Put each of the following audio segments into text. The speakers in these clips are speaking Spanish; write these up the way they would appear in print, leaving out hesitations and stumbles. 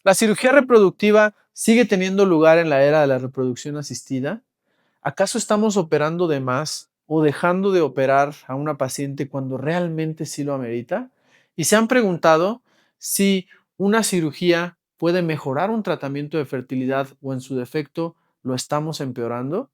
¿La cirugía reproductiva sigue teniendo lugar en la era de la reproducción asistida? ¿Acaso estamos operando de más o dejando de operar a una paciente cuando realmente sí lo amerita? ¿Y se han preguntado si una cirugía puede mejorar un tratamiento de fertilidad o en su defecto lo estamos empeorando?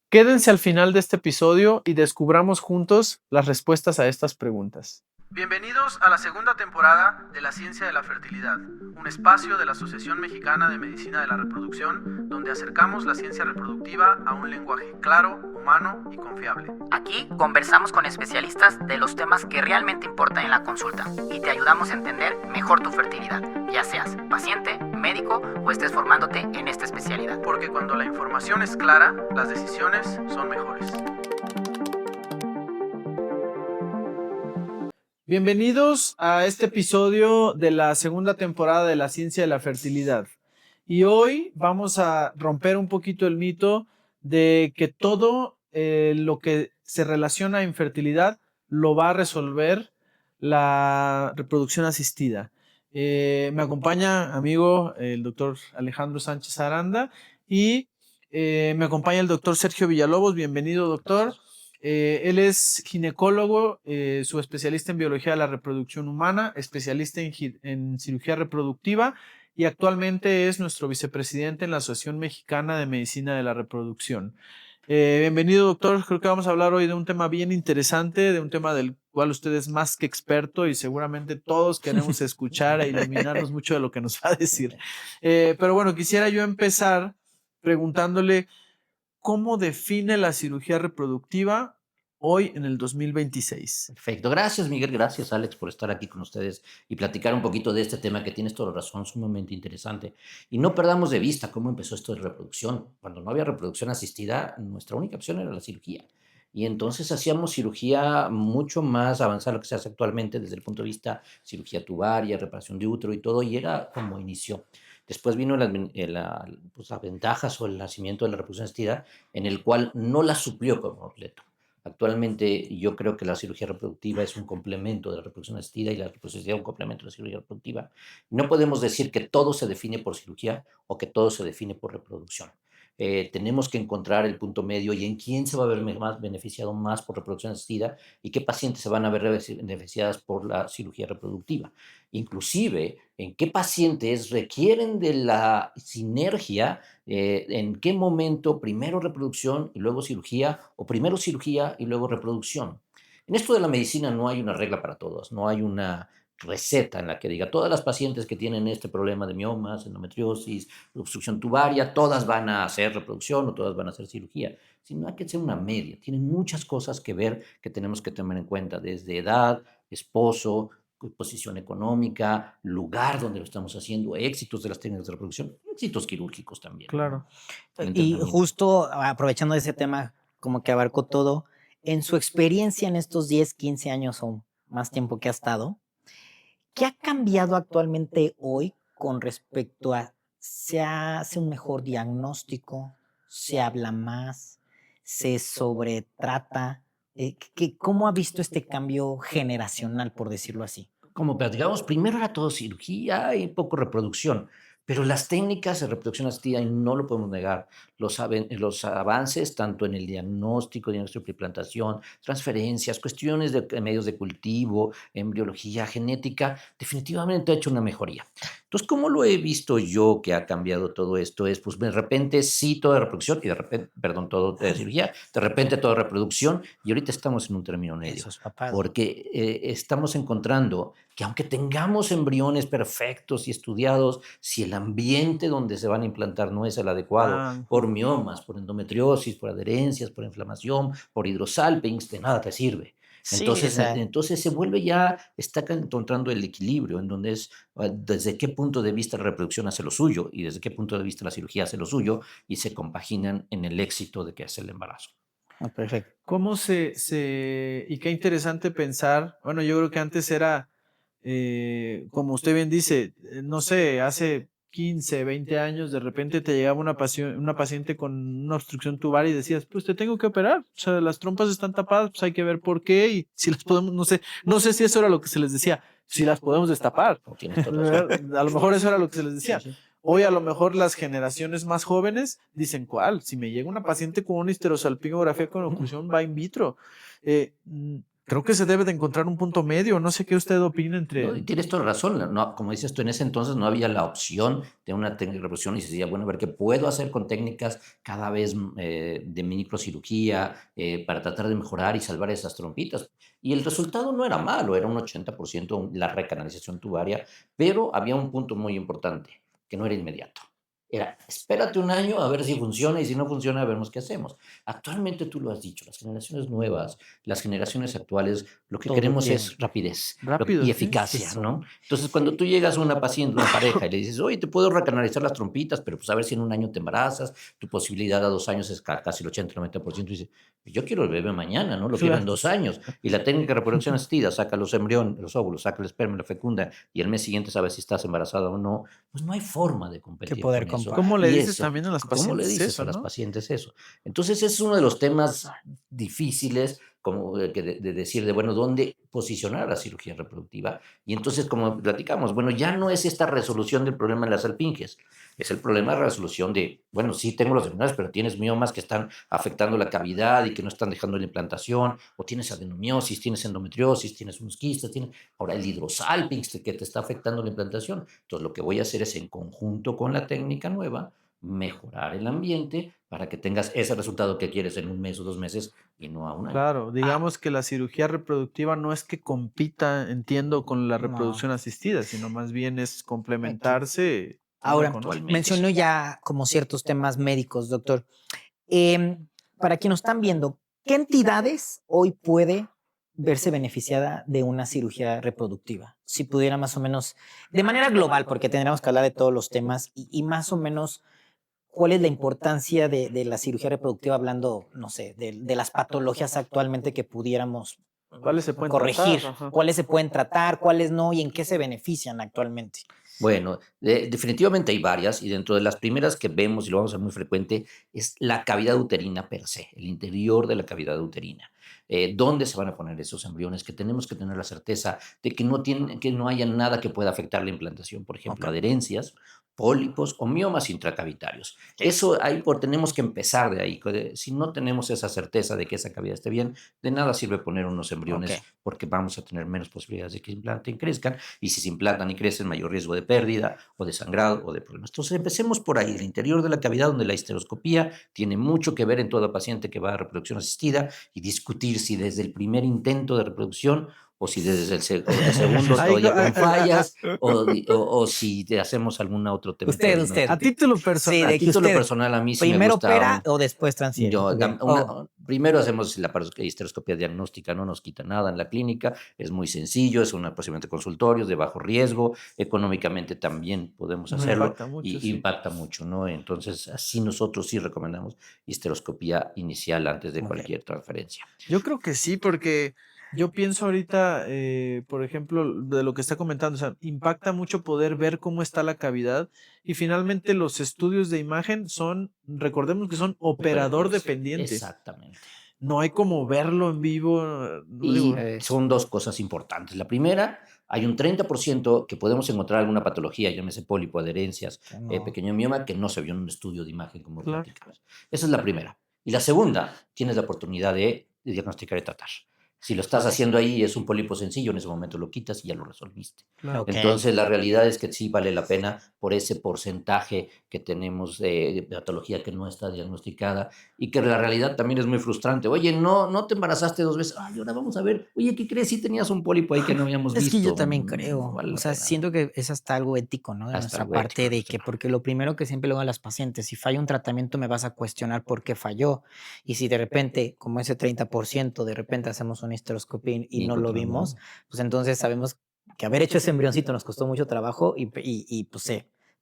Quédense al final de este episodio y descubramos juntos las respuestas a estas preguntas. Bienvenidos a la segunda temporada de La Ciencia de la Fertilidad, un espacio de la Asociación Mexicana de Medicina de la Reproducción, donde acercamos la ciencia reproductiva a un lenguaje claro, humano y confiable. Aquí conversamos con especialistas de los temas que realmente importan en la consulta y te ayudamos a entender mejor tu fertilidad, ya seas paciente, médico o estés formándote en esta especialidad. Porque cuando la información es clara, las decisiones son mejores. Bienvenidos a este episodio de la segunda temporada de La Ciencia de la Fertilidad. Y hoy vamos a romper un poquito el mito de que todo lo que se relaciona a infertilidad lo va a resolver la reproducción asistida. Me acompaña, amigo, el doctor Alejandro Sánchez Aranda y me acompaña el doctor Sergio Villalobos. Bienvenido, doctor. Él es ginecólogo, su especialista en biología de la reproducción humana, especialista en cirugía reproductiva y actualmente es nuestro vicepresidente en la Asociación Mexicana de Medicina de la Reproducción. Bienvenido, doctor. Creo que vamos a hablar hoy de un tema bien interesante, de un tema del cual usted es más que experto y seguramente todos queremos escuchar e iluminarnos mucho de lo que nos va a decir. Pero bueno, quisiera yo empezar preguntándole, ¿cómo define la cirugía reproductiva hoy en el 2026? Perfecto. Gracias, Miguel. Gracias, Alex, por estar aquí con ustedes y platicar un poquito de este tema que tienes toda la razón, sumamente interesante. Y no perdamos de vista cómo empezó esto de reproducción. Cuando no había reproducción asistida, nuestra única opción era la cirugía. Y entonces hacíamos cirugía mucho más avanzada de lo que se hace actualmente desde el punto de vista cirugía tubaria, reparación de útero y todo, y era como inició. Después vino las ventajas o el nacimiento de la reproducción asistida, en el cual no la suplió como completo. Actualmente yo creo que la cirugía reproductiva es un complemento de la reproducción asistida y la reproducción asistida es un complemento de la cirugía reproductiva. No podemos decir que todo se define por cirugía o que todo se define por reproducción. Tenemos que encontrar el punto medio y en quién se va a ver más beneficiado más por reproducción asistida y qué pacientes se van a ver beneficiadas por la cirugía reproductiva. Inclusive, en qué pacientes requieren de la sinergia, en qué momento primero reproducción y luego cirugía, o primero cirugía y luego reproducción. En esto de la medicina no hay una regla para todos, no hay una receta en la que diga todas las pacientes que tienen este problema de miomas, endometriosis, obstrucción tubaria, todas van a hacer reproducción o todas van a hacer cirugía, sino hay que hacer una media. Tienen muchas cosas que ver que tenemos que tener en cuenta, desde edad, esposo, posición económica, lugar donde lo estamos haciendo, éxitos de las técnicas de reproducción, éxitos quirúrgicos también, ¿no? Claro. El Y entrenamiento. justo aprovechando ese tema, como que abarcó todo, en su experiencia en estos 10, 15 años o más tiempo que ha estado, ¿qué ha cambiado actualmente hoy con respecto a se hace un mejor diagnóstico, se habla más, se sobretrata? ¿Cómo ha visto este cambio generacional, por decirlo así? Como platicamos, primero era todo cirugía y poco reproducción, pero las técnicas de reproducción asistida, y no lo podemos negar, los avances tanto en el diagnóstico de preplantación, transferencias, cuestiones de medios de cultivo, embriología, genética, definitivamente ha hecho una mejoría. Entonces, ¿cómo lo he visto yo que ha cambiado todo esto? Es, pues, de repente sí todo de reproducción y de repente, perdón, todo de cirugía, de repente todo de reproducción y ahorita estamos en un término medio, Eso es papado. porque estamos encontrando que aunque tengamos embriones perfectos y estudiados, si el ambiente donde se van a implantar no es el adecuado, Ah, por miomas, por endometriosis, por adherencias, por inflamación, por hidrosalpings, de nada te sirve. Sí, o sea, Entonces se vuelve ya, está encontrando el equilibrio en donde es desde qué punto de vista la reproducción hace lo suyo y desde qué punto de vista la cirugía hace lo suyo y se compaginan en el éxito de que hace el embarazo. perfecto. ¿cómo y qué interesante pensar? Bueno, yo creo que antes era, como usted bien dice, no sé, hace 15, 20 años, de repente te llegaba una paciente con una obstrucción tubar y decías, pues te tengo que operar, o sea, las trompas están tapadas, pues hay que ver por qué y si las podemos, no sé si eso era lo que se les decía, si las podemos destapar. No tienes toda razón. A lo mejor eso era lo que se les decía. Sí, sí. Hoy a lo mejor las generaciones más jóvenes dicen, ¿cuál? Si me llega una paciente con una histerosalpingografía con oclusión va in vitro. Creo que se debe de encontrar un punto medio. No sé qué usted opina entre... No, y tienes toda razón. No, como dices tú, en ese entonces no había la opción de una técnica de reproducción y se decía, bueno, a ver qué puedo hacer con técnicas cada vez de microcirugía para tratar de mejorar y salvar esas trompitas. Y el resultado no era malo, era un 80% la recanalización tubaria, pero había un punto muy importante, que no era inmediato. Era, espérate un año a ver si funciona y si no funciona, vemos qué hacemos. Actualmente tú lo has dicho, las generaciones nuevas, las generaciones actuales, lo que Todo queremos tiene. es rapidez Rápido, y sí. eficacia, Eso. ¿no? Entonces, cuando tú llegas a una paciente, una pareja y le dices, oye, te puedo recanalizar las trompitas, pero pues a ver si en un año te embarazas, tu posibilidad a 2 años es casi el 80-90%, y dice, yo quiero el bebé mañana, ¿no? Lo quiero en Claro. 2 años. Y la técnica de reproducción asistida, saca los embriones, los óvulos, saca el esperma, la fecunda, y el mes siguiente sabes si estás embarazada o no, pues no hay forma de competir poder con eso. comparar. ¿Cómo le Y dices eso, también a las ¿cómo le pacientes dices eso, a las no? pacientes eso? Entonces, ese es uno de los temas difíciles como de decir, de bueno, dónde posicionar la cirugía reproductiva. Y entonces, como platicamos, bueno, ya no es esta resolución del problema de las alfinges, es el problema de resolución de, bueno, sí tengo los embriones, pero tienes miomas que están afectando la cavidad y que no están dejando la implantación, o tienes adenomiosis, tienes endometriosis, tienes unos quistes, tienes ahora el hidrosalpinx que te está afectando la implantación. Entonces, lo que voy a hacer es, en conjunto con la técnica nueva, mejorar el ambiente para que tengas ese resultado que quieres en un mes o 2 meses y no a un año. Claro, digamos que la cirugía reproductiva no es que compita, entiendo, con la No. reproducción asistida, sino más bien es Aquí. complementarse una Ahora, con otra. Actualmente mencionó sí. ya como ciertos temas médicos, doctor. Para quienes nos están viendo, ¿qué entidades hoy puede verse beneficiada de una cirugía reproductiva? Si pudiera más o menos, de manera global, porque tendríamos que hablar de todos los temas y más o menos, ¿cuál es la importancia de la cirugía reproductiva hablando, no sé, de las patologías actualmente que pudiéramos ¿Cuáles se pueden corregir? tratar? Ajá. ¿Cuáles se pueden tratar? ¿Cuáles no? ¿Y en qué se benefician actualmente? Bueno, definitivamente hay varias y dentro de las primeras que vemos y lo vamos a ver muy frecuente es la cavidad uterina per se, el interior de la cavidad uterina. ¿Dónde se van a poner esos embriones? Que tenemos que tener la certeza de que que no haya nada que pueda afectar la implantación, por ejemplo, Ok. adherencias, pólipos o miomas intracavitarios. Eso tenemos que empezar de ahí. Si no tenemos esa certeza de que esa cavidad esté bien, de nada sirve poner unos embriones Ok. porque vamos a tener menos posibilidades de que implanten y crezcan, y si se implantan y crecen, mayor riesgo de pérdida o de sangrado o de problemas. Entonces, empecemos por ahí, el interior de la cavidad, donde la histeroscopía tiene mucho que ver en toda paciente que va a reproducción asistida, y discutir si desde el primer intento de reproducción o si desde el segundo Ahí, todavía con fallas o si te hacemos algún otro tema. Usted. a título Sí, personal. A de que título usted personal, a mí sí me primero gusta opera o después transfiere. yo, Ok. primero hacemos la histeroscopia diagnóstica, no nos quita nada en la clínica, es muy sencillo, es un procedimiento de consultorio de bajo riesgo, económicamente también podemos No hacerlo impacta mucho, y sí. impacta mucho, ¿no? Entonces, así nosotros sí recomendamos histeroscopía inicial antes de Ok. cualquier transferencia. Yo creo que sí, porque yo pienso ahorita, por ejemplo, de lo que está comentando, o sea, impacta mucho poder ver cómo está la cavidad y finalmente los estudios de imagen son, recordemos que son operador dependiente. Exactamente. No hay como verlo en vivo, no Y digo, son dos cosas importantes. La primera, hay un 30% que podemos encontrar alguna patología, llámese pólipo, adherencias, No. pequeño mioma, que no se vio en un estudio de imagen como claro. platicamos. Esa es la primera. Y la segunda, tienes la oportunidad de diagnosticar y tratar. Si lo estás haciendo ahí, es un pólipo sencillo, en ese momento lo quitas y ya lo resolviste. Claro. Ok. Entonces, la realidad es que sí vale la pena por ese porcentaje que tenemos de patología que no está diagnosticada, y que la realidad también es muy frustrante. Oye, no te embarazaste 2 veces. Ay, ahora vamos a ver. Oye, ¿qué crees? Si tenías un pólipo ahí que no habíamos Es que yo visto. también No creo, vale o la sea, pena. siento que es hasta algo ético, ¿no? De Hasta nuestra algo ético parte, de de nuestra que, parte. porque lo primero que siempre le digo a las pacientes, si falla un tratamiento me vas a cuestionar por qué falló. Y si de repente, como ese 30%, de repente hacemos una histeroscopia y no lo vimos, pues entonces sabemos que haber hecho ese embrioncito nos costó mucho trabajo y pues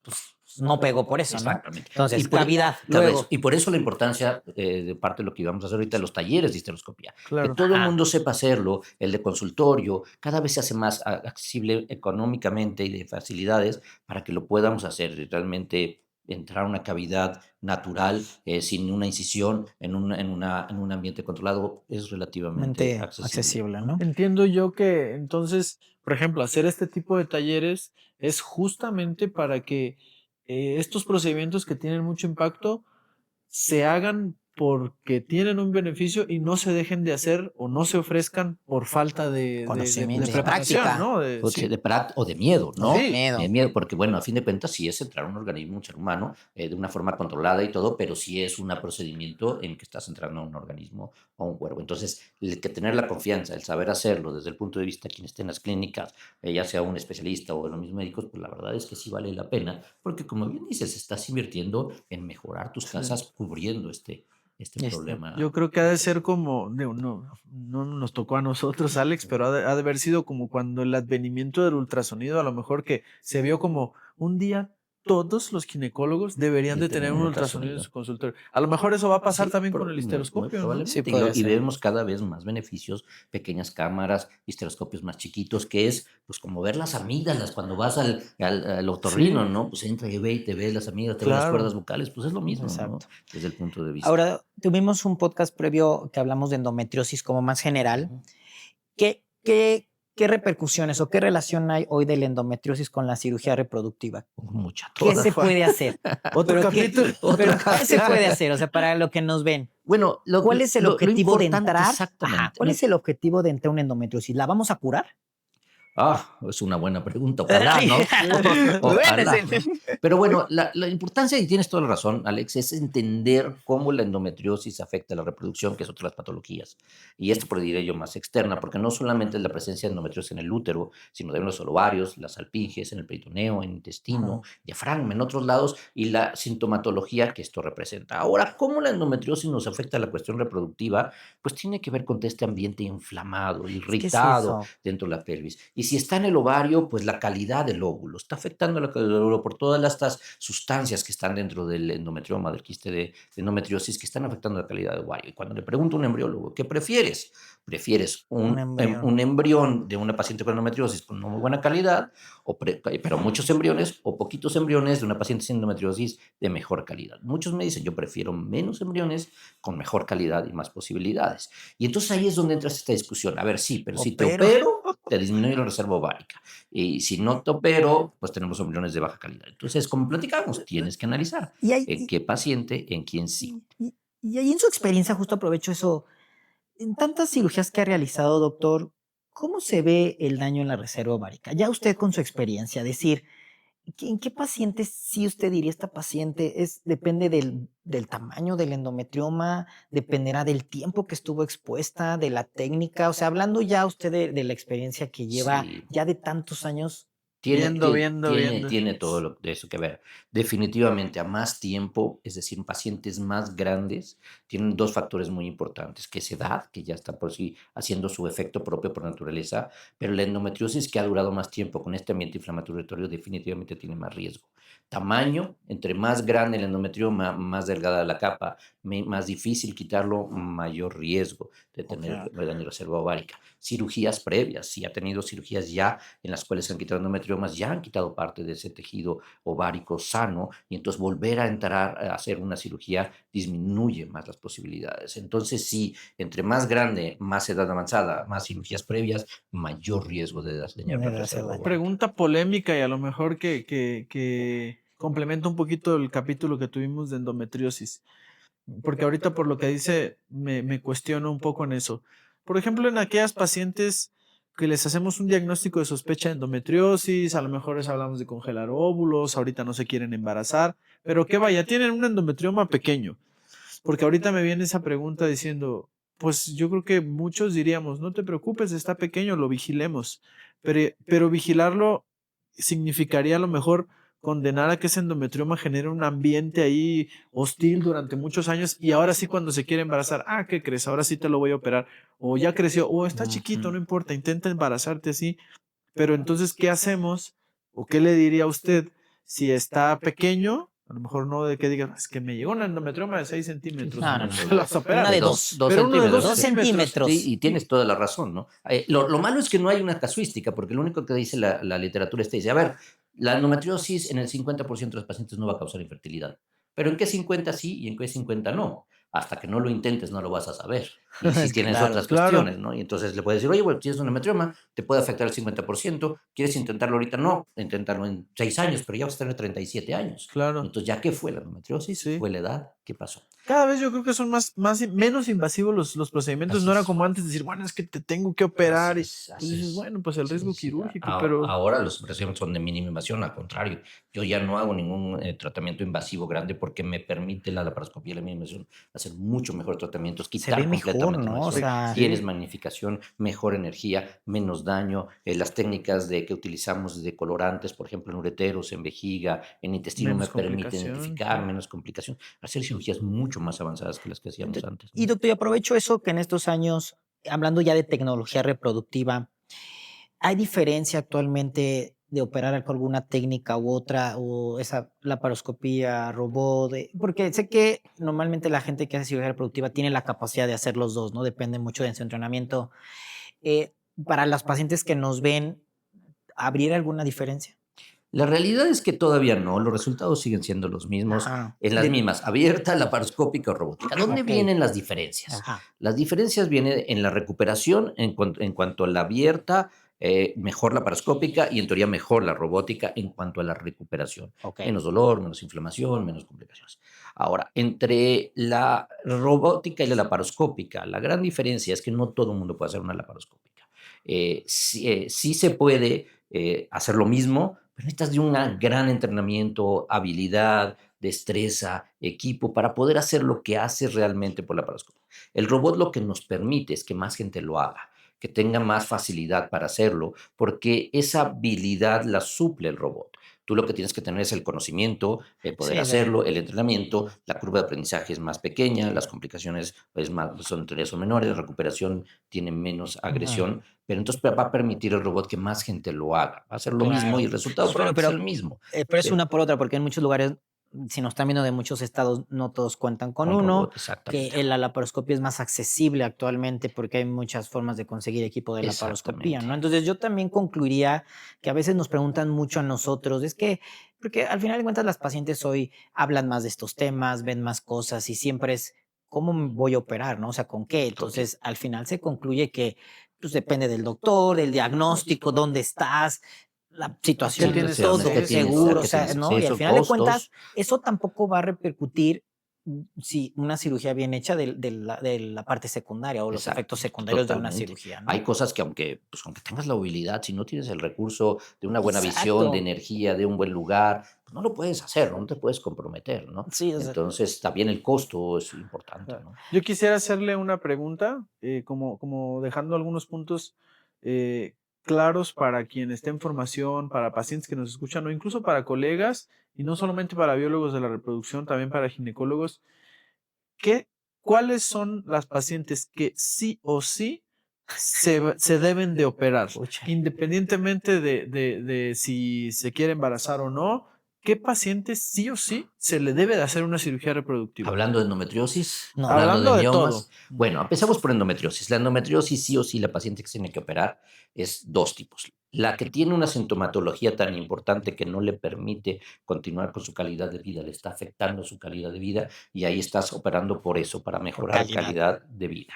pues, no pegó por eso, ¿no? Exactamente. Entonces, por, cavidad. Luego. Y por eso la importancia de parte de lo que íbamos a hacer ahorita, los talleres de histeroscopía. Claro. Que todo el mundo sepa hacerlo, el de consultorio, cada vez se hace más accesible económicamente y de facilidades para que lo podamos hacer y realmente entrar a una cavidad natural, sin una incisión, en un ambiente controlado, es relativamente accesible, ¿no? Entiendo yo que entonces, por ejemplo, hacer este tipo de talleres es justamente para que estos procedimientos que tienen mucho impacto se hagan porque tienen un beneficio y no se dejen de hacer o no se ofrezcan por falta de Conocimiento, de preparación, práctica. ¿no? O de miedo, ¿no? Sí. De miedo, porque bueno, a fin de cuentas sí es entrar a un organismo, un ser humano, de una forma controlada y todo, pero sí es un procedimiento en que estás entrando a un organismo o un cuerpo. Entonces, el que tener la confianza, el saber hacerlo desde el punto de vista de quien esté en las clínicas, ya sea un especialista o los mismos médicos, pues la verdad es que sí vale la pena, porque como bien dices, estás invirtiendo en mejorar tus casas cubriendo este problema. Yo creo que ha de ser como, no nos tocó a nosotros, Alex, pero ha de haber sido como cuando el advenimiento del ultrasonido, a lo mejor que se vio como un día todos los ginecólogos deberían de tener un ultrasonido en su consultorio. A lo mejor eso va a pasar también con el Muy histeroscopio, ¿no? probablemente. Sí, podría Y ser. vemos cada vez más beneficios, pequeñas cámaras, histeroscopios más chiquitos, que es pues como ver las amígdalas cuando vas al otorrino, Sí. ¿no? Pues entra y ve y te ve las amígdalas, te ve las Claro. cuerdas vocales, pues es lo mismo, ¿no? Exacto. Desde el punto de vista. Ahora, tuvimos un podcast previo que hablamos de endometriosis como más general. Ujú. ¿Qué repercusiones o qué relación hay hoy de la endometriosis con la cirugía reproductiva? Mucha, ¿Qué toda. se puede hacer? Otro Pero capítulo. ¿qué se puede hacer? O sea, para lo que nos ven. Bueno, ¿Cuál es el objetivo de importante, entrar? exactamente. Ajá, ¿cuál es el objetivo de entrar a una endometriosis? ¿La vamos a curar? Es una buena pregunta. Ojalá, ¿no? Ojalá, ¿no? Pero bueno, la importancia, y tienes toda la razón, Alex, es entender cómo la endometriosis afecta a la reproducción, que es otra de las patologías. Y esto por diré yo más externa, porque no solamente es la presencia de endometriosis en el útero, sino también en los ovarios, las alpinges, en el peritoneo, en el intestino, diafragma, en otros lados, y la sintomatología que esto representa. Ahora, ¿cómo la endometriosis nos afecta a la cuestión reproductiva? Pues tiene que ver con este ambiente inflamado, irritado dentro de la pelvis. Y si está en el ovario, pues la calidad del óvulo. Está afectando la calidad del óvulo por todas estas sustancias que están dentro del endometrioma, del quiste de endometriosis, que están afectando la calidad del ovario. Y cuando le pregunto a un embriólogo, ¿qué prefieres? ¿Prefieres un embrión de una paciente con endometriosis con una muy buena calidad, pero muchos embriones, o poquitos embriones de una paciente sin endometriosis de mejor calidad? Muchos me dicen, yo prefiero menos embriones con mejor calidad y más posibilidades. Y entonces ahí es donde entra esta discusión. A ver, sí, pero si te opero, te disminuye la reserva ovárica. Y si no te opero, pues tenemos embriones de baja calidad. Entonces, como platicamos, tienes que analizar en qué paciente, en quién sí. Y ahí en su experiencia, justo aprovecho eso, en tantas cirugías que ha realizado, doctor, ¿cómo se ve el daño en la reserva ovárica? Ya usted con su experiencia, decir, ¿en qué pacientes sí usted diría esta paciente depende del tamaño del endometrioma, dependerá del tiempo que estuvo expuesta, de la técnica? O sea, hablando ya usted de la experiencia que lleva Sí. ya de tantos años. Viendo. Tiene todo de eso que ver. Definitivamente, a más tiempo, es decir, pacientes más grandes, tienen dos factores muy importantes, que es edad, que ya está por sí haciendo su efecto propio por naturaleza, pero la endometriosis que ha durado más tiempo con este ambiente inflamatorio definitivamente tiene más riesgo. Tamaño, entre más grande el endometrioma, más delgada la capa, más difícil quitarlo, mayor riesgo de tener daño de reserva ovárica. Cirugías previas, si ha tenido cirugías ya en las cuales se han quitado endometriomas, ya han quitado parte de ese tejido ovárico sano, y entonces volver a entrar a hacer una cirugía disminuye más las posibilidades. Entonces, sí, entre más grande, más edad avanzada, más cirugías previas, mayor riesgo de dañar la reserva ovárica. Pregunta polémica y a lo mejor que complementa un poquito el capítulo que tuvimos de endometriosis. Porque ahorita por lo que dice me cuestiono un poco en eso. Por ejemplo, en aquellas pacientes que les hacemos un diagnóstico de sospecha de endometriosis, a lo mejor les hablamos de congelar óvulos, ahorita no se quieren embarazar, pero que vaya, tienen un endometrioma pequeño. Porque ahorita me viene esa pregunta diciendo, pues yo creo que muchos diríamos, no te preocupes, está pequeño, lo vigilemos. Pero vigilarlo significaría a lo mejor condenar a que ese endometrioma genere un ambiente ahí hostil durante muchos años y ahora sí cuando se quiere embarazar, ¿qué crees? Ahora sí te lo voy a operar. O ya creció, o está chiquito, no importa, intenta embarazarte así. Pero entonces, ¿qué hacemos? ¿O qué le diría a usted Si está pequeño, a lo mejor no de que digas, es que me llegó un endometrioma de 6 centímetros, No, no, no. se lo vas a operar. Una de De dos. Pero uno de 2 2 centímetros. Sí, centímetros. y tienes toda la razón, ¿no? Lo malo es que no hay una casuística, porque lo único que dice la literatura dice, a ver, la endometriosis en el 50% de los pacientes no va a causar infertilidad, pero ¿en qué 50 sí y en qué 50 no? Hasta que no lo intentes no lo vas a saber. Y si tienes Claro. otras Claro. cuestiones, ¿no? Y entonces le puedes decir, oye, bueno, tienes un endometrioma, te puede afectar el 50%, ¿quieres intentarlo ahorita? No, inténtalo en 6 años, pero ya vas a tener 37 años. Claro. Entonces, ¿ya qué fue la endometriosis? Sí. ¿Fue la edad? ¿Qué pasó? Cada vez yo creo que son menos invasivos los procedimientos. Así No era es. como antes decir, bueno, es que te tengo que operar. Así Y es, pues así dices, es. bueno, pues el Sí, riesgo sí. quirúrgico, pero Ahora los procedimientos son de mínima invasión, al contrario. Yo ya no hago ningún tratamiento invasivo grande porque me permite la laparoscopía y la mínima invasión hacer mucho mejor tratamientos, Se quitar ve mejor, completamente ¿no? O invasión. sea, Tienes sí. magnificación, mejor energía, menos daño. Las técnicas que utilizamos de colorantes, por ejemplo, en ureteros, en vejiga, en intestino, me Menos permiten complicación, identificar sí. menos complicación, hacer cirugías mucho más avanzadas que las que hacíamos antes, y ¿no? doctor, y aprovecho eso que en estos años, hablando ya de tecnología reproductiva, ¿hay diferencia actualmente de operar con alguna técnica u otra, o esa laparoscopía, robot? Porque sé que normalmente la gente que hace cirugía reproductiva tiene la capacidad de hacer los dos, ¿no? Depende mucho de su entrenamiento. Eh, para las pacientes que nos ven, ¿habría alguna diferencia? La realidad es que todavía no, los resultados siguen siendo los mismos, Ajá. en las mismas, abierta, laparoscópica o robótica. ¿Dónde Ok. vienen las diferencias? Ajá. Las diferencias vienen en la recuperación, en cuanto a la abierta, mejor laparoscópica y en teoría mejor la robótica en cuanto a la recuperación. Ok. Menos dolor, menos inflamación, menos complicaciones. Ahora, entre la robótica y la laparoscópica, la gran diferencia es que no todo el mundo puede hacer una laparoscópica. Sí se puede hacer lo mismo, pero necesitas de un gran entrenamiento, habilidad, destreza, equipo para poder hacer lo que haces realmente por la laparoscopia. El robot lo que nos permite es que más gente lo haga, que tenga más facilidad para hacerlo, porque esa habilidad la suple el robot. Tú lo que tienes que tener es el conocimiento, el poder Sí, hacerlo, el entrenamiento, la curva de aprendizaje es más pequeña, las complicaciones son menores, la recuperación tiene menos agresión, pero entonces va a permitir el robot que más gente lo haga. Va a hacer lo mismo claro. y el resultado Pero, probablemente pero, sea el mismo. pero es Pero una por otra, porque en muchos lugares, si nos están viendo de muchos estados, no todos cuentan con con uno, robot, que exactamente. la laparoscopia es más accesible actualmente porque hay muchas formas de conseguir equipo de laparoscopía, Exactamente. ¿no? Entonces yo también concluiría que a veces nos preguntan mucho a nosotros, es que, porque al final de cuentas las pacientes hoy hablan más de estos temas, ven más cosas y siempre es, ¿cómo me voy a operar, no? O sea, ¿con qué? ¿Con qué? Entonces al final se concluye que pues depende del doctor, del diagnóstico, dónde estás, la ¿Qué situación, tienes? Situaciones, todo, ¿qué Sí, sí, tienes, a seguro, o todo. qué Sí, sea, tienes sí. ¿no? Y al acceso, final de cuentas, costos? eso tampoco va a repercutir si una cirugía bien hecha de la parte secundaria o los Exacto, efectos secundarios de una totalmente. cirugía, ¿no? Hay cosas que aunque tengas la habilidad, si no tienes el recurso de una buena visión, de Exacto. energía, de un buen lugar, pues no lo puedes hacer, no te puedes comprometer, ¿no? Sí, o sea, Entonces, también el costo es importante, Claro. ¿no? Yo quisiera hacerle una pregunta, como dejando algunos puntos eh, claros para quien esté en formación, para pacientes que nos escuchan o incluso para colegas, y no solamente para biólogos de la reproducción, también para ginecólogos. ¿Qué, ¿Cuáles son las pacientes que sí o sí se deben de operar? pucha. Independientemente de si se quiere embarazar o no, ¿qué pacientes sí o sí se le debe de hacer una cirugía reproductiva? Hablando de endometriosis, No. hablando de Hablando de todo. miomas. Bueno, empezamos por endometriosis. La endometriosis, sí o sí, la paciente que se tiene que operar es dos tipos. La que tiene una sintomatología tan importante que no le permite continuar con su calidad de vida, le está afectando su calidad de vida y ahí estás operando por eso, para Por mejorar calidad. calidad de vida.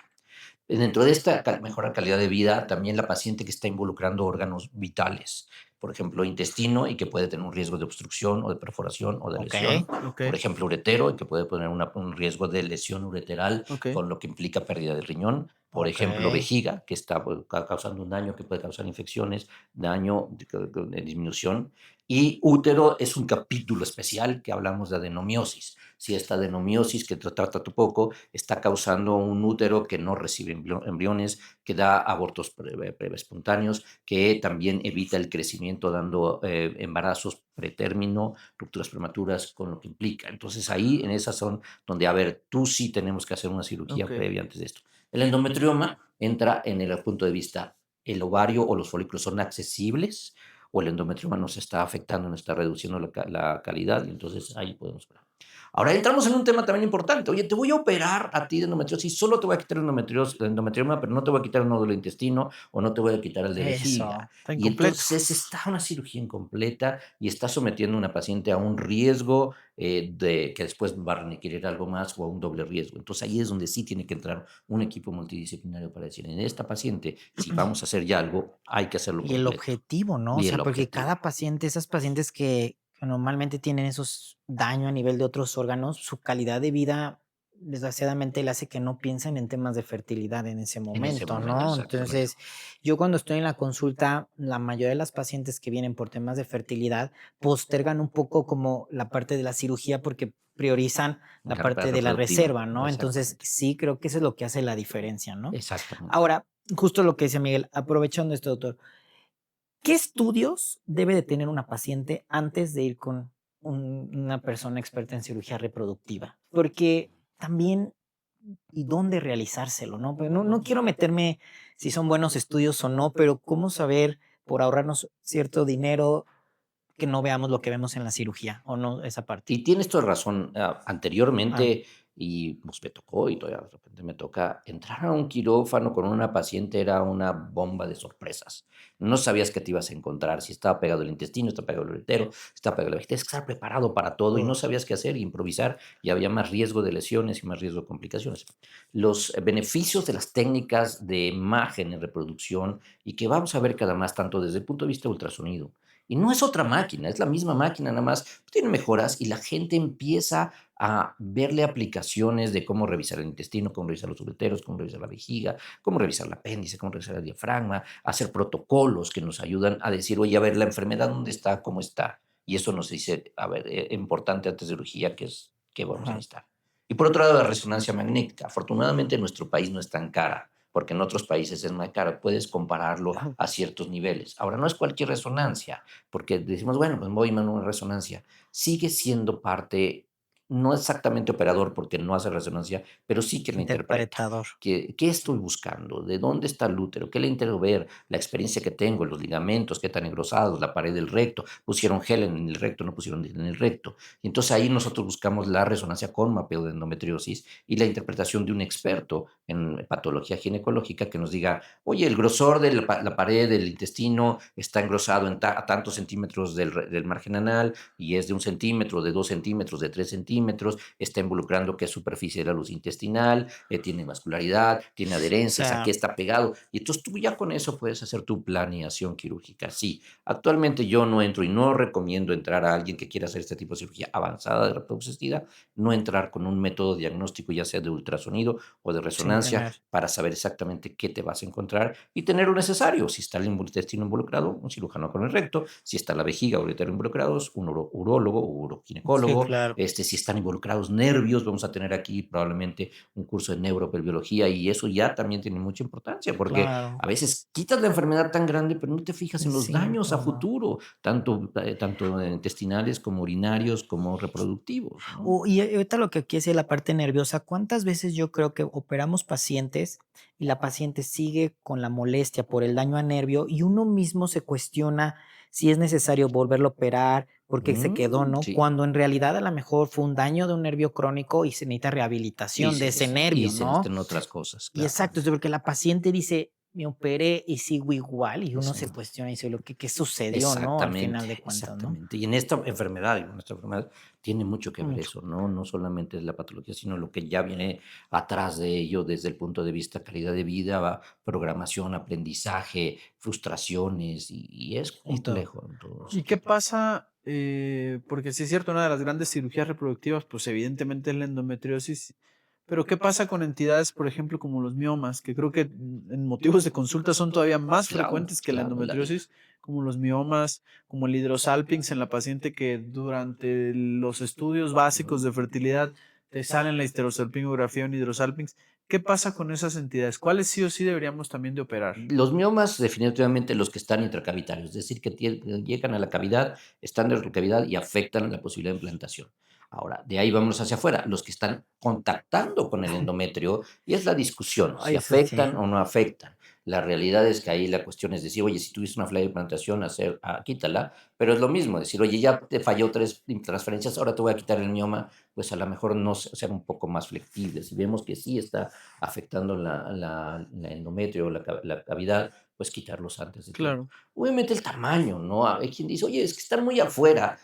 Dentro de esta mejorar calidad de vida, también la paciente que está involucrando órganos vitales, por ejemplo, intestino y que puede tener un riesgo de obstrucción o de perforación o de Ok. lesión, Ok, por ejemplo, uretero y que puede poner un riesgo de lesión ureteral ok, con lo que implica pérdida de riñón, por Ok. ejemplo, vejiga, que está causando un daño que puede causar infecciones, daño de disminución, y útero es un capítulo especial que hablamos de adenomiosis. Si esta adenomiosis que trata tu poco está causando un útero que no recibe embriones, que da abortos espontáneos, que también evita el crecimiento dando embarazos pretérmino, rupturas prematuras, con lo que implica. Entonces ahí en esas son donde, a ver, tú sí tenemos que hacer una cirugía ok. previa antes de esto. El endometrioma entra en el punto de vista, el ovario o los folículos son accesibles o el endometrioma nos está afectando, nos está reduciendo la calidad, y entonces ahí podemos ver. Ahora entramos en un tema también importante. Oye, te voy a operar a ti de endometriosis, solo te voy a quitar el endometrioma, pero no te voy a quitar el nódulo del intestino o no te voy a quitar el de vejiga. Eso, está Y incompleto. entonces está una cirugía incompleta y está sometiendo a una paciente a un riesgo de que después va a requerir algo más o a un doble riesgo. Entonces ahí es donde sí tiene que entrar un equipo multidisciplinario para decir, en esta paciente, si vamos a hacer ya algo, hay que hacerlo Y el completo. objetivo, ¿no? O Y sea, el porque objetivo. cada paciente, esas pacientes que normalmente tienen esos daño a nivel de otros órganos, su calidad de vida, desgraciadamente, le hace que no piensen en temas de fertilidad en ese En ese momento, momento, ¿no? exactamente. Entonces, yo cuando estoy en la consulta, la mayoría de las pacientes que vienen por temas de fertilidad postergan un poco como la parte de la cirugía porque priorizan la La parte de la reproductiva, reserva, ¿no? Entonces, exactamente. sí, creo que eso es lo que hace la diferencia, ¿no? Exactamente. Ahora, justo lo que decía Miguel, aprovechando esto, doctor, ¿qué estudios debe de tener una paciente antes de ir con una persona experta en cirugía reproductiva? Porque también, ¿y dónde realizárselo, no? Pero no quiero meterme si son buenos estudios o no, pero ¿cómo saber por ahorrarnos cierto dinero que no veamos lo que vemos en la cirugía o no esa parte? Y tienes toda razón. Ah, Anteriormente, y pues me tocó, y todavía de repente me toca, entrar a un quirófano con una paciente era una bomba de sorpresas. No sabías qué te ibas a encontrar, si estaba pegado el intestino, estaba pegado el uretero, estaba pegado la vejiga. Tienes que estar preparado para todo y no todo. sabías qué hacer, improvisar, y había más riesgo de lesiones y más riesgo de complicaciones. Los beneficios de las técnicas de imagen en reproducción, y que vamos a ver cada más tanto desde el punto de vista de ultrasonido. Y no es otra máquina, es la misma máquina, nada más tiene mejoras y la gente empieza a verle aplicaciones de cómo revisar el intestino, cómo revisar los ureteros, cómo revisar la vejiga, cómo revisar el apéndice, cómo revisar el diafragma, hacer protocolos que nos ayudan a decir, oye, a ver, la enfermedad, ¿dónde está? ¿Cómo está? Y eso nos dice, a ver, importante antes de cirugía, que es qué vamos a Ajá. necesitar. Y por otro lado, la resonancia magnética. Afortunadamente, en nuestro país no es tan cara, porque en otros países es más cara. Puedes compararlo Ajá. a ciertos niveles. Ahora, no es cualquier resonancia, porque decimos, bueno, pues voy a una resonancia. Sigue siendo parte, no exactamente operador, porque no hace resonancia, pero sí que la interpreta. Interpretador. ¿Qué estoy buscando? ¿De dónde está el útero? ¿Qué le intento ver? La experiencia que tengo, los ligamentos, qué tan engrosados, la pared del recto. Pusieron gel en el recto, no pusieron en el recto. Y entonces ahí nosotros buscamos la resonancia con mapeo de endometriosis y la interpretación de un experto en patología ginecológica que nos diga, oye, el grosor de la pared del intestino está engrosado a tantos centímetros del margen anal y es de 1 centímetro, de 2 centímetros, de 3 centímetros, está involucrando qué superficie de la luz intestinal, tiene vascularidad, tiene O adherencias, a qué sea, está pegado. Y entonces tú ya con eso puedes hacer tu planeación quirúrgica. Sí, actualmente yo no entro y no recomiendo entrar a alguien que quiera hacer este tipo de cirugía avanzada de reproducción asistida, no entrar con un método diagnóstico, ya sea de ultrasonido o de sin resonancia, tener. para saber exactamente qué te vas a encontrar y tener lo necesario. Si está el intestino involucrado, un cirujano con el recto. Si está la vejiga o el útero involucrados, un urólogo o Sí, uroginecólogo. claro. Si están involucrados nervios, vamos a tener aquí probablemente un curso de neuropelviología, y eso ya también tiene mucha importancia porque Claro. a veces quitas la enfermedad tan grande, pero no te fijas en El los daños a síntoma. futuro, tanto intestinales como urinarios como reproductivos, ¿no? Y ahorita lo que aquí es la parte nerviosa, ¿cuántas veces yo creo que operamos pacientes y la paciente sigue con la molestia por el daño a nervio y uno mismo se cuestiona si es necesario volverlo a operar porque se quedó, ¿no? Sí. Cuando en realidad a lo mejor fue un daño de un nervio crónico y se necesita rehabilitación de ese Y nervio, se ¿no? necesitan otras cosas, Y claro. exacto, es porque la paciente dice, me operé y sigo igual y uno se cuestiona y dice, lo que qué sucedió, ¿no? Al Exactamente, final de cuentas, ¿no? exactamente. Y en esta enfermedad, digo, nuestra enfermedad tiene mucho que ver Mucho. eso, ¿no? No solamente es la patología, sino lo que ya viene atrás de ello desde el punto de vista calidad de vida, programación, aprendizaje, frustraciones, y es Y todo. complejo en todo ¿Y ese qué tipo. pasa? Porque sí es cierto, una de las grandes cirugías reproductivas, pues evidentemente es la endometriosis, pero ¿qué pasa con entidades, por ejemplo, como los miomas, que creo que en motivos de consulta son todavía más Claro, frecuentes que la claro. endometriosis, como los miomas, como el hidrosalpinx en la paciente que durante los estudios básicos de fertilidad te salen la histerosalpingografía en hidrosalpinx? ¿Qué pasa con esas entidades? ¿Cuáles sí o sí deberíamos también de operar? Los miomas, definitivamente los que están intracavitarios, es decir, que llegan a la cavidad, están dentro de la cavidad y afectan la posibilidad de implantación. Ahora, de ahí vamos hacia afuera, los que están contactando con el endometrio, y es la discusión, si Ay, eso sí. afectan o no afectan. La realidad es que ahí la cuestión es decir, oye, si tuviste una falla de implantación, quítala, pero es lo mismo, decir, oye, ya te falló 3 transferencias, ahora te voy a quitar el mioma, pues a lo mejor no ser un poco más flexibles. Si vemos que sí está afectando la endometrio, la cavidad, pues quitarlos antes de tiempo. Claro. Obviamente el tamaño, ¿no? Hay quien dice, oye, es que están muy afuera,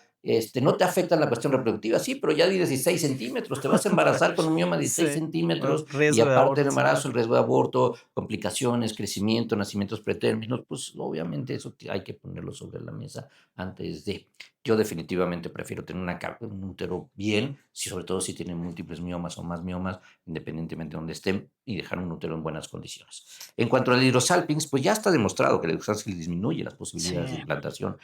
no te afecta la cuestión reproductiva, sí, pero ya 16 centímetros, te vas a embarazar con un mioma de 16 Sí. centímetros y Riesgo de aparte del aborto. embarazo, el riesgo de aborto, complicaciones, crecimiento, nacimientos pretérminos, pues obviamente eso hay que ponerlo sobre la mesa antes de. Yo definitivamente prefiero tener un útero bien, sobre todo si tienen múltiples miomas o más miomas, independientemente de donde estén, y dejar un útero en buenas condiciones. En cuanto al hidrosalpings, pues ya está demostrado que el hidrosalpings disminuye las Sí. posibilidades de implantación,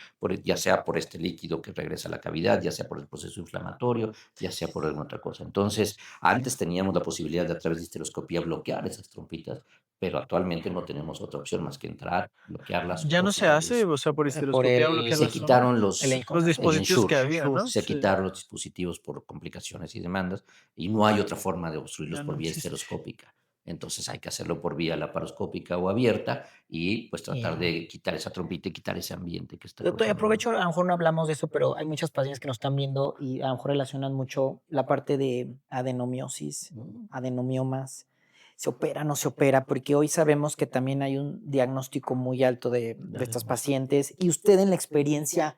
ya sea por este líquido que regresa a la cavidad, ya sea por el proceso inflamatorio, ya sea por alguna otra cosa. Entonces, antes teníamos la posibilidad de a través de histeroscopía bloquear esas trompitas, pero actualmente no tenemos otra opción más que entrar, bloquearlas Ya o no se hace, quitarles. o sea, por Por histeroscopía el, bloquear Se la zona. quitaron el Los el dispositivos que Ensure, había, ¿no? se Sí, quitaron los dispositivos por complicaciones y demandas y no hay otra forma de obstruirlos ya por no vía existe. histeroscópica. Entonces hay que hacerlo por vía laparoscópica o abierta y pues tratar y- de quitar esa trompita y quitar ese ambiente que está Doctor, y causando dolor. aprovecho, a lo mejor no hablamos de eso, pero hay muchas pacientes que nos están viendo y a lo mejor relacionan mucho la parte de adenomiosis, Mm, adenomiomas. ¿Se opera, no se opera? Porque hoy sabemos que también hay un diagnóstico muy alto de estas pacientes. Y usted en la experiencia,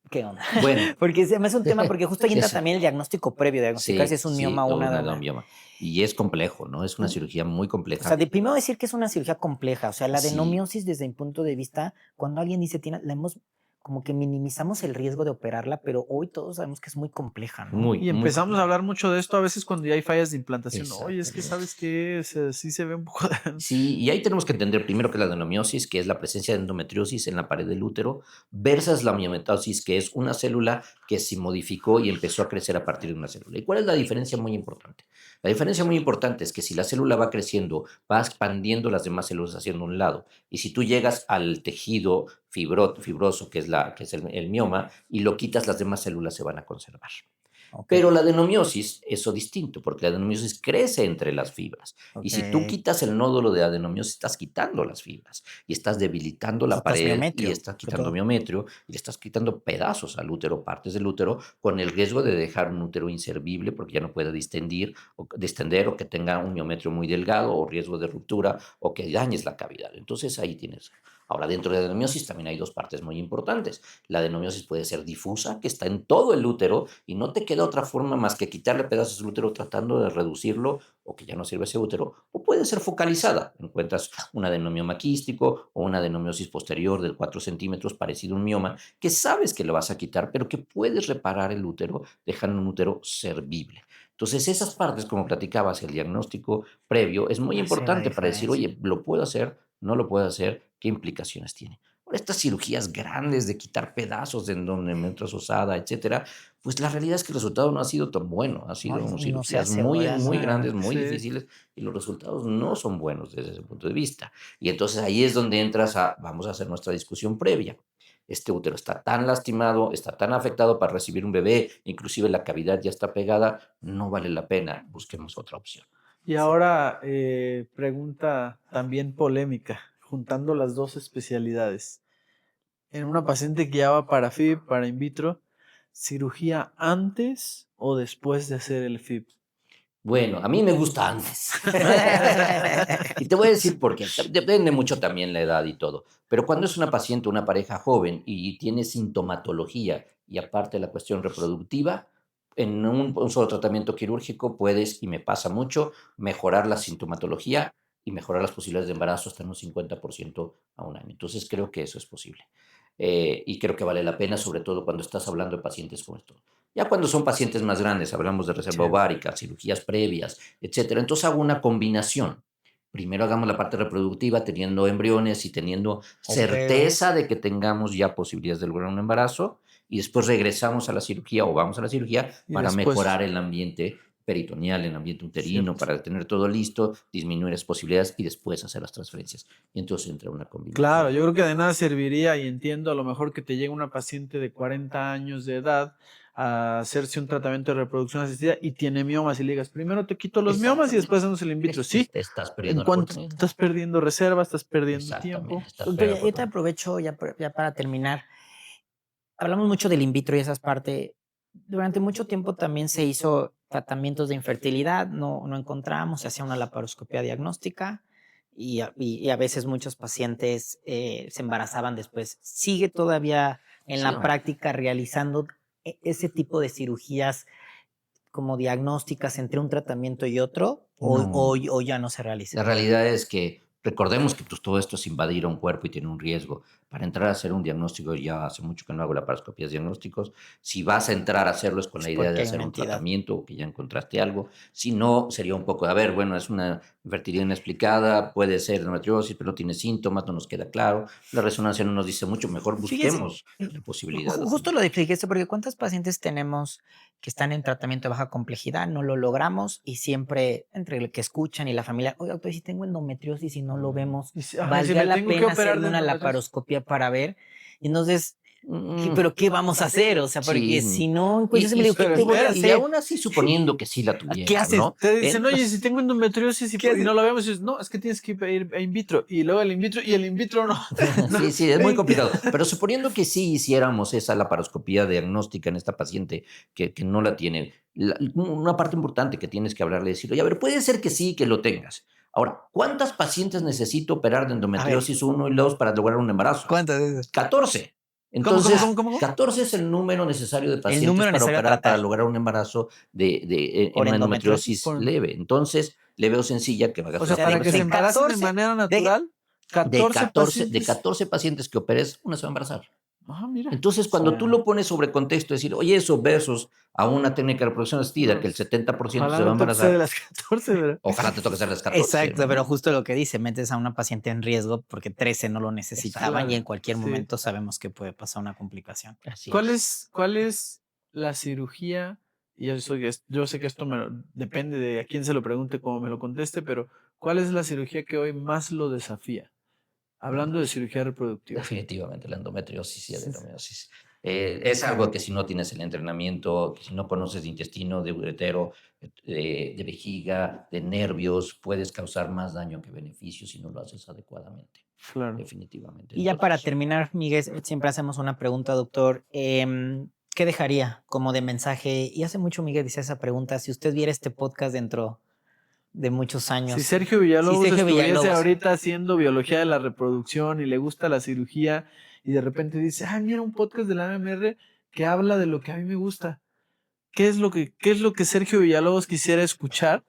¿qué onda? Bueno, Porque se me hace un tema, porque justo ahí entra eso. también el diagnóstico previo, diagnosticar si Sí, es un sí, mioma o o una un adama. adenomioma. Y es complejo, ¿no? Es una cirugía muy O sea, compleja. de primero decir que es una cirugía compleja, o sea, la Sí, adenomiosis desde mi punto de vista, cuando alguien dice tiene, la hemos como que minimizamos el riesgo de operarla, pero hoy todos sabemos que es muy compleja, ¿no? muy, Y muy empezamos a compleja. hablar mucho de esto a veces cuando ya hay fallas de implantación. Oye, es que Exactamente. sabes que sí se ve un poco de... Sí, y ahí tenemos que entender primero que la adenomiosis, que es la presencia de endometriosis en la pared del útero, versus la miomatosis, que es una célula que se modificó y empezó a crecer a partir de una célula. ¿Y cuál es la diferencia muy importante? La diferencia muy importante es que si la célula va creciendo, va expandiendo las demás células haciendo un lado. Y si tú llegas al tejido fibroso, que es el mioma, y lo quitas, las demás células se van a conservar. Ok, Pero la adenomiosis es eso distinto, porque la adenomiosis crece entre las fibras. Y ok. si tú quitas el nódulo de adenomiosis, estás quitando las fibras y estás debilitando la Quitas pared y miometrio, estás sobre quitando todo. miometrio y le estás quitando pedazos al útero, partes del útero, con el riesgo de dejar un útero inservible porque ya no puede distender o que tenga un miometrio muy delgado o riesgo de ruptura o que dañes la cavidad. Entonces ahí tienes. Ahora, dentro de la adenomiosis también hay dos partes muy importantes. La adenomiosis puede ser difusa, que está en todo el útero y no te queda otra forma más que quitarle pedazos al útero tratando de reducirlo o que ya no sirve ese útero, o puede ser focalizada. Encuentras un adenomioma quístico o una adenomiosis posterior de 4 centímetros parecido a un mioma que sabes que lo vas a quitar, pero que puedes reparar el útero dejando un útero servible. Entonces, esas partes, como platicabas, el diagnóstico previo es muy Hace la importante para decir, diferencia. oye, ¿lo puedo hacer? ¿No lo puedo hacer? ¿Qué implicaciones tiene? Ahora, estas cirugías grandes de quitar pedazos de endometrios osada, etcétera, pues la realidad es que el resultado no ha sido tan bueno. Han No, sido y no se cirugías hace, muy, ya muy no. grandes, muy Sí. difíciles y los resultados no son buenos desde ese punto de vista. Y entonces ahí es donde entras vamos a hacer nuestra discusión previa. Este útero está tan lastimado, está tan afectado para recibir un bebé, inclusive la cavidad ya está pegada, no vale la pena, busquemos otra opción. Y ahora, pregunta también polémica, juntando las dos especialidades. En una paciente que ya va para FIB, para in vitro, ¿cirugía antes o después de hacer el FIB? Bueno, a mí me gusta antes. Y te voy a decir por qué. Depende mucho también la edad y todo. Pero cuando es una paciente, una pareja joven y tiene sintomatología y aparte la cuestión reproductiva, en un solo tratamiento quirúrgico puedes, y me pasa mucho, mejorar la sintomatología y mejorar las posibilidades de embarazo hasta en un 50% a un año. Entonces creo que eso es posible. Y creo que vale la pena, sobre todo cuando estás hablando de pacientes con esto. Ya cuando son pacientes más grandes, hablamos de Sí, reserva ovárica, cirugías previas, etcétera. Entonces hago una combinación. Primero hagamos la parte reproductiva teniendo embriones y teniendo opero. certeza de que tengamos ya posibilidades de lograr un embarazo y después regresamos a la cirugía o vamos a la cirugía Y para después, mejorar el ambiente peritoneal, el ambiente uterino, cierto. para tener todo listo, disminuir las posibilidades y después hacer las transferencias. Y entonces entra una Claro, combinación. yo creo que de nada serviría y entiendo a lo mejor que te llegue una paciente de 40 años de edad a hacerse un tratamiento de reproducción asistida y tiene miomas y le digas, primero te quito los miomas y Exactamente. después hacemos el in vitro. Sí, Te estás en perdiendo la cuanto oportunidad. estás perdiendo reserva, estás perdiendo tiempo. Exactamente, estás Doctor, perdiendo yo te oportunidad. aprovecho ya para terminar. Hablamos mucho del in vitro y esas partes. Durante mucho tiempo también se hizo tratamientos de infertilidad, no encontramos, se hacía una laparoscopia diagnóstica y a veces muchos pacientes se embarazaban después. ¿Sigue todavía en Sí. la práctica realizando ese tipo de cirugías como diagnósticas entre un tratamiento y otro No. o ya no se realiza? La realidad es que recordemos que pues, todo esto es invadir a un cuerpo y tiene un riesgo. Para entrar a hacer un diagnóstico, ya hace mucho que no hago laparoscopías diagnósticos. Si vas a entrar a hacerlo es con Es la idea de porque hay hacer una un entidad. tratamiento o que ya encontraste algo. Si no, sería un poco, a ver, bueno, es una infertilidad inexplicada, puede ser endometriosis, pero no tiene síntomas, no nos queda claro. La resonancia no nos dice mucho, mejor Fíjese, busquemos la posibilidad. justo lo expliqué esto porque ¿cuántos pacientes tenemos que están en tratamiento de baja complejidad? No lo logramos y siempre entre el que escuchan y la familia, oye, doctor, si tengo endometriosis y no lo vemos, Y si ¿valdría me la tengo que pena operar hacerme de una endometriosis. laparoscopia para ver? Y entonces, Mm, ¿pero qué vamos a hacer? O sea, porque sí. si no encuentro, me digo, ¿qué pero te voy a espérate, Y hacer? aún así, suponiendo que sí la ¿Qué tuviera, haces? ¿no? Te dicen, oye, Pues, si tengo endometriosis ¿Qué y haces? no lo vemos, y dices, no, es que tienes que ir a in vitro. Y luego el in vitro, y el in vitro no. no. sí, sí, es muy complicado. Pero suponiendo que sí hiciéramos esa laparoscopía diagnóstica en esta paciente que no la tiene, una parte importante que tienes que hablarle y decir, oye, a ver, puede ser que sí, que lo tengas. Ahora, ¿cuántas pacientes necesito operar de endometriosis 1 y 2 para lograr un embarazo? ¿Cuántas veces? 14. ¿Cómo, Entonces, cómo? 14 es el número necesario de El pacientes número para necesario a operar para tratar lograr un embarazo en por una endometriosis. endometriosis leve. Entonces, leve o sencilla que hagas O una sea, para que se de embaracen de 14, manera de- natural, 14 de pacientes. 14 pacientes que operes, una se va a embarazar. Ah, mira. Entonces, cuando tú lo pones sobre contexto, decir, oye, eso versus a una técnica de reproducción asistida, que el 70% se Ojalá va a no te puse de embarazar, las 14, ¿verdad? ojalá te toque ser las 14. Exacto, pero ¿no? justo lo que dice, metes a una paciente en riesgo porque 13 no lo necesitaban Claro, y en cualquier sí. momento sabemos que puede pasar una complicación. Así ¿Cuál es la cirugía? Y yo sé que esto depende de a quién se lo pregunte, cómo me lo conteste, pero ¿cuál es la cirugía que hoy más lo desafía? Hablando de cirugía reproductiva. Definitivamente, la endometriosis y Sí. adenomiosis. Es algo que si no tienes el entrenamiento, que si no conoces de intestino, de uretero, de vejiga, de nervios, puedes causar más daño que beneficio si no lo haces adecuadamente. Claro. Definitivamente. Y ya para Entonces, terminar, Miguel, siempre hacemos una pregunta, doctor. ¿Qué dejaría como de mensaje? Y hace mucho Miguel decía esa pregunta, si usted viera este podcast dentro de muchos años. Si Sergio Villalobos Sergio estuviese Villalobos. ahorita haciendo biología de la reproducción y le gusta la cirugía y de repente dice, ah, mira un podcast de la AMR que habla de lo que a mí me gusta. ¿Qué es lo que Sergio Villalobos quisiera escuchar?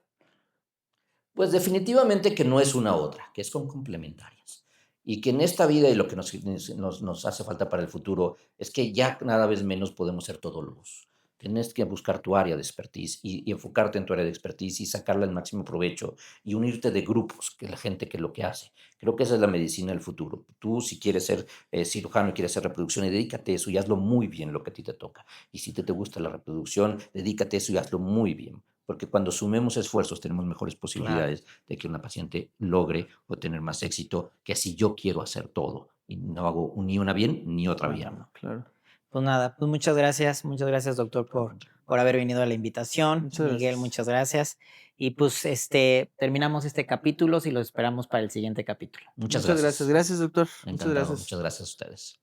pues definitivamente que no es una otra, que son complementarias. Y que en esta vida y lo que nos hace falta para el futuro es que ya cada vez menos podemos ser todólogos. Tienes que buscar tu área de expertise y enfocarte en tu área de expertise y sacarle el máximo provecho y unirte de grupos, que la gente que lo que hace. Creo que esa es la medicina del futuro. Tú, si quieres ser cirujano y quieres hacer reproducción, y dedícate a eso y hazlo muy bien lo que a ti te toca. Y si te gusta la reproducción, dedícate a eso y hazlo muy bien. Porque cuando sumemos esfuerzos tenemos mejores posibilidades de que una paciente logre obtener más éxito que si yo quiero hacer todo y no hago ni una bien ni otra bien. ¿no? Claro. Pues nada, pues muchas gracias doctor por haber venido a la invitación. Muchas Miguel, gracias. muchas gracias. Y pues terminamos este capítulo y lo esperamos para el siguiente capítulo. Muchas Muchas gracias. gracias. Gracias, doctor. Muchas Encantado. gracias. Muchas gracias a ustedes.